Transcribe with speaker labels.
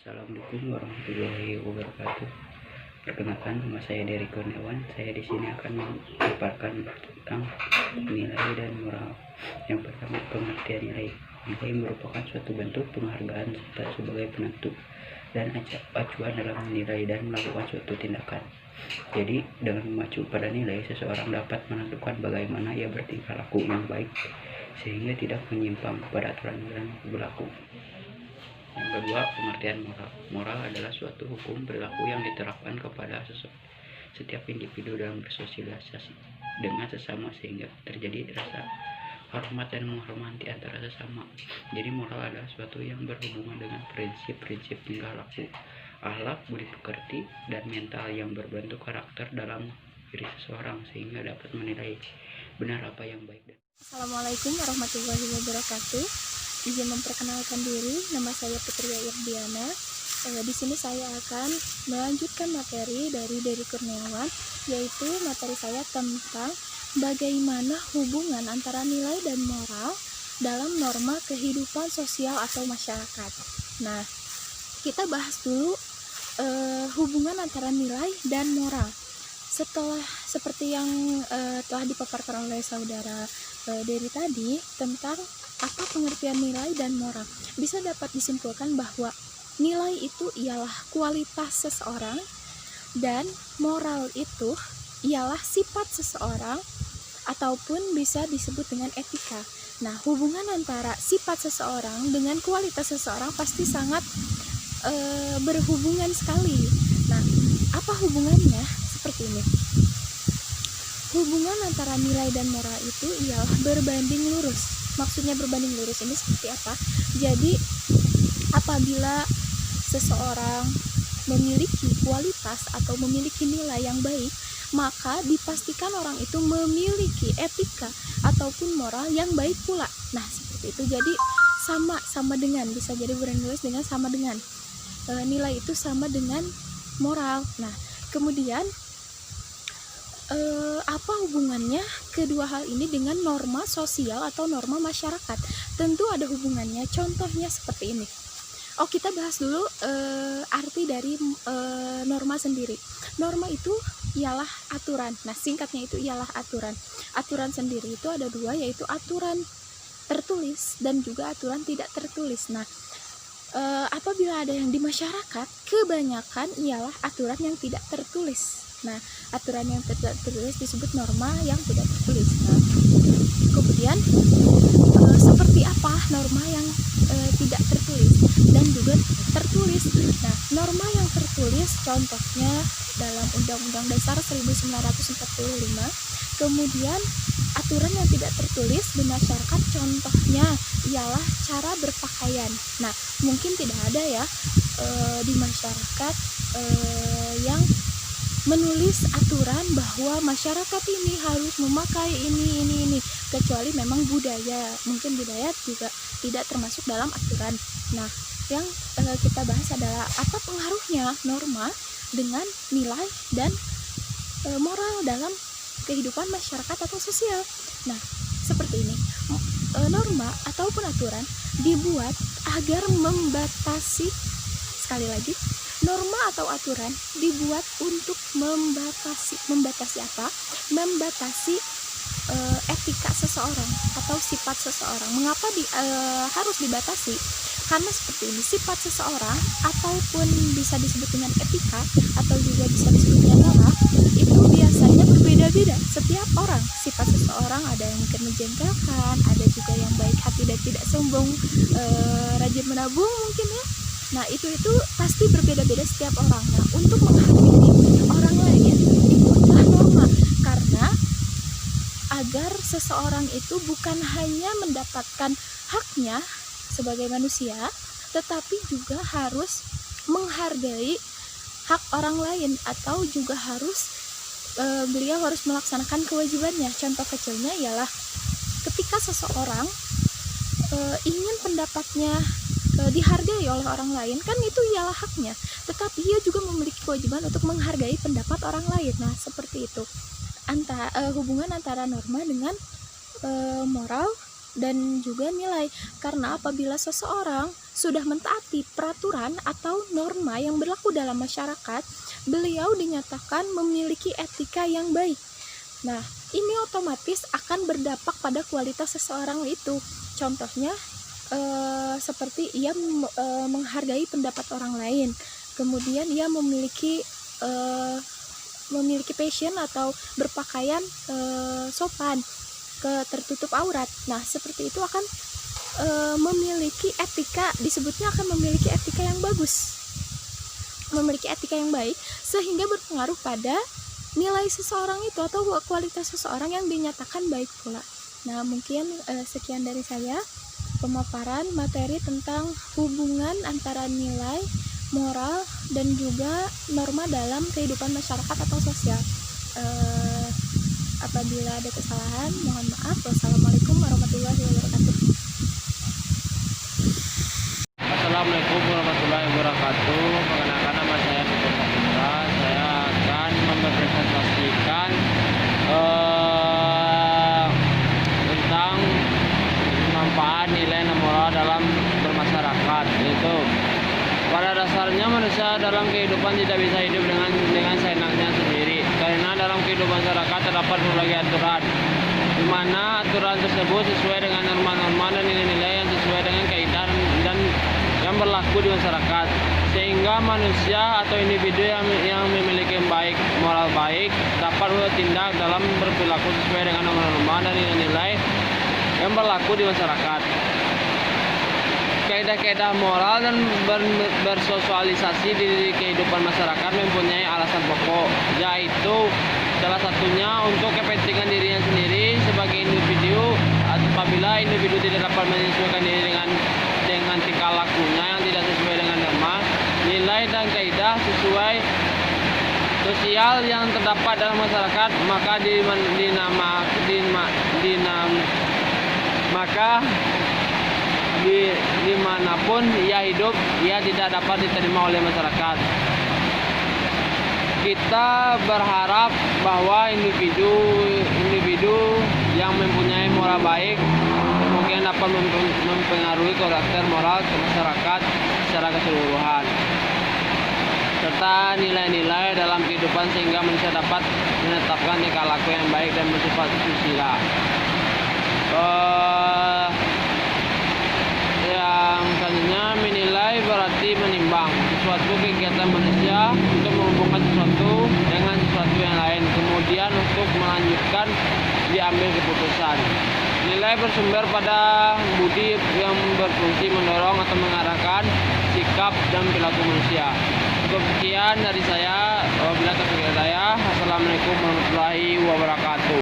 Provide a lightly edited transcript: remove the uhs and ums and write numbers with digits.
Speaker 1: Assalamualaikum warahmatullahi wabarakatuh. Perkenalkan, nama saya Dery Kurniawan. Saya di sini akan memaparkan tentang nilai dan moral. Yang pertama, pengertian nilai. Nilai merupakan suatu bentuk penghargaan serta sebagai penentu dan acuan dalam menilai dan melakukan suatu tindakan. Jadi, dengan mengacu pada nilai, seseorang dapat menentukan bagaimana ia bertingkah laku yang baik sehingga tidak menyimpang pada aturan yang berlaku. Yang kedua, pengertian moral. Moral adalah suatu hukum perilaku yang diterapkan kepada setiap individu dalam bersosialisasi dengan sesama sehingga terjadi rasa hormat dan menghormati antara sesama. Jadi moral adalah suatu yang berhubungan dengan prinsip-prinsip tingkah laku, akhlak, budi pekerti, dan mental yang berbentuk karakter dalam diri seseorang sehingga dapat menilai benar apa yang baik.
Speaker 2: Assalamualaikum warahmatullahi wabarakatuh. Izin memperkenalkan diri, nama saya Putria Irdiana. Di sini saya akan melanjutkan materi dari Dery Kurniawan, yaitu materi saya tentang bagaimana hubungan antara nilai dan moral dalam norma kehidupan sosial atau masyarakat. Nah, kita bahas dulu hubungan antara nilai dan moral. Setelah seperti yang telah dipaparkan oleh saudara Dery tadi tentang apa pengertian nilai dan moral, bisa dapat disimpulkan bahwa nilai itu ialah kualitas seseorang dan moral itu ialah sifat seseorang ataupun bisa disebut dengan etika. Nah, hubungan antara sifat seseorang dengan kualitas seseorang pasti sangat berhubungan sekali. Nah, apa hubungannya? Seperti ini. Hubungan antara nilai dan moral itu ialah berbanding lurus. Maksudnya berbanding lurus ini seperti apa? Jadi apabila seseorang memiliki kualitas atau memiliki nilai yang baik, maka dipastikan orang itu memiliki etika ataupun moral yang baik pula. Nah, seperti itu. Jadi sama dengan, bisa jadi berbanding lurus dengan sama dengan nilai itu sama dengan moral. Nah, kemudian apa hubungannya kedua hal ini dengan norma sosial atau norma masyarakat? Tentu ada hubungannya. Contohnya seperti ini. Kita bahas dulu arti dari norma sendiri. Norma itu ialah aturan. Nah, singkatnya itu ialah aturan. Aturan sendiri itu ada dua, yaitu aturan tertulis dan juga aturan tidak tertulis. Nah, apabila ada yang di masyarakat, kebanyakan ialah aturan yang tidak tertulis. Nah, aturan yang tidak tertulis disebut norma yang tidak tertulis. Nah, kemudian seperti apa norma yang tidak tertulis dan juga tertulis? Nah, norma yang tertulis contohnya dalam Undang-Undang Dasar 1945. Kemudian aturan yang tidak tertulis di masyarakat contohnya ialah cara berpakaian. Nah, mungkin tidak ada ya di masyarakat yang menulis aturan bahwa masyarakat ini harus memakai ini, kecuali memang budaya, mungkin budaya juga tidak termasuk dalam aturan. Nah, yang kita bahas adalah apa pengaruhnya norma dengan nilai dan moral dalam kehidupan masyarakat atau sosial. Nah, seperti ini. Norma ataupun aturan dibuat agar membatasi, sekali lagi, norma atau aturan dibuat untuk membatasi apa? Membatasi etika seseorang atau sifat seseorang. Mengapa harus dibatasi? Karena seperti ini, sifat seseorang ataupun bisa disebut dengan etika atau juga bisa disebut dengan moral itu biasanya berbeda-beda. Setiap orang, sifat seseorang ada yang mungkin menjengkelkan, ada juga yang baik hati dan tidak sombong, rajin menabung mungkin ya. Nah, itu pasti berbeda-beda setiap orang. Nah, untuk menghargai orang lain itu adalah norma, karena agar seseorang itu bukan hanya mendapatkan haknya sebagai manusia, tetapi juga harus menghargai hak orang lain, atau juga beliau harus melaksanakan kewajibannya. Contoh kecilnya ialah ketika seseorang ingin pendapatnya dihargai oleh orang lain, kan itu ialah haknya, tetapi ia juga memiliki kewajiban untuk menghargai pendapat orang lain. Nah, seperti itu hubungan antara norma dengan moral dan juga nilai. Karena apabila seseorang sudah mentaati peraturan atau norma yang berlaku dalam masyarakat, beliau dinyatakan memiliki etika yang baik. Nah, ini otomatis akan berdampak pada kualitas seseorang itu. Contohnya seperti ia menghargai pendapat orang lain, kemudian ia memiliki passion atau berpakaian sopan, tertutup aurat. Nah, seperti itu akan memiliki etika, disebutnya akan memiliki etika yang bagus, memiliki etika yang baik, sehingga berpengaruh pada nilai seseorang itu atau kualitas seseorang yang dinyatakan baik pula. Nah, mungkin sekian dari saya pemaparan materi tentang hubungan antara nilai, moral, dan juga norma dalam kehidupan masyarakat atau sosial. Apabila ada kesalahan, mohon maaf. Wassalamualaikum warahmatullahi wabarakatuh.
Speaker 3: Assalamualaikum warahmatullahi wabarakatuh. Perkenalkan, nama saya Dr. Saputra. Saya akan mempresentasikan tentang manfaat nilai dan moral dalam bermasyarakat. Yaitu pada dasarnya manusia dalam kehidupan tidak bisa hidup dengan seenaknya sendiri, karena dalam kehidupan masyarakat terdapat berbagai aturan, di mana aturan tersebut sesuai dengan norma-norma dan nilai-nilai yang sesuai dengan kaidah dan yang berlaku di masyarakat, sehingga manusia atau individu yang memiliki moral baik dapat bertindak dalam berperilaku sesuai dengan norma-norma dan nilai-nilai yang berlaku di masyarakat. Kaidah-kaidah moral dan bersosialisasi di kehidupan masyarakat mempunyai alasan pokok, yaitu salah satunya untuk kepentingan dirinya sendiri sebagai individu. Apabila individu tidak dapat menyesuaikan diri dengan tingkah lakunya yang tidak sesuai dengan norma, nilai dan kaidah sesuai sosial yang terdapat dalam masyarakat, maka dimanapun ia hidup, ia tidak dapat diterima oleh masyarakat. Kita berharap bahwa individu yang mempunyai moral baik mungkin dapat mempengaruhi karakter moral ke masyarakat secara keseluruhan, serta nilai-nilai dalam kehidupan, sehingga manusia dapat menetapkan tingkah laku yang baik dan bersifat susila. Yang selanjutnya, menilai berarti menimbang sesuatu kegiatan manusia untuk menghubungkan sesuatu dengan sesuatu yang lain, kemudian untuk melanjutkan diambil keputusan. Nilai bersumber pada budi yang berfungsi mendorong atau mengarahkan sikap dan perilaku manusia. Cukup sekian dari saya. Wabillahi taufiq hidayah. Assalamualaikum warahmatullahi wabarakatuh.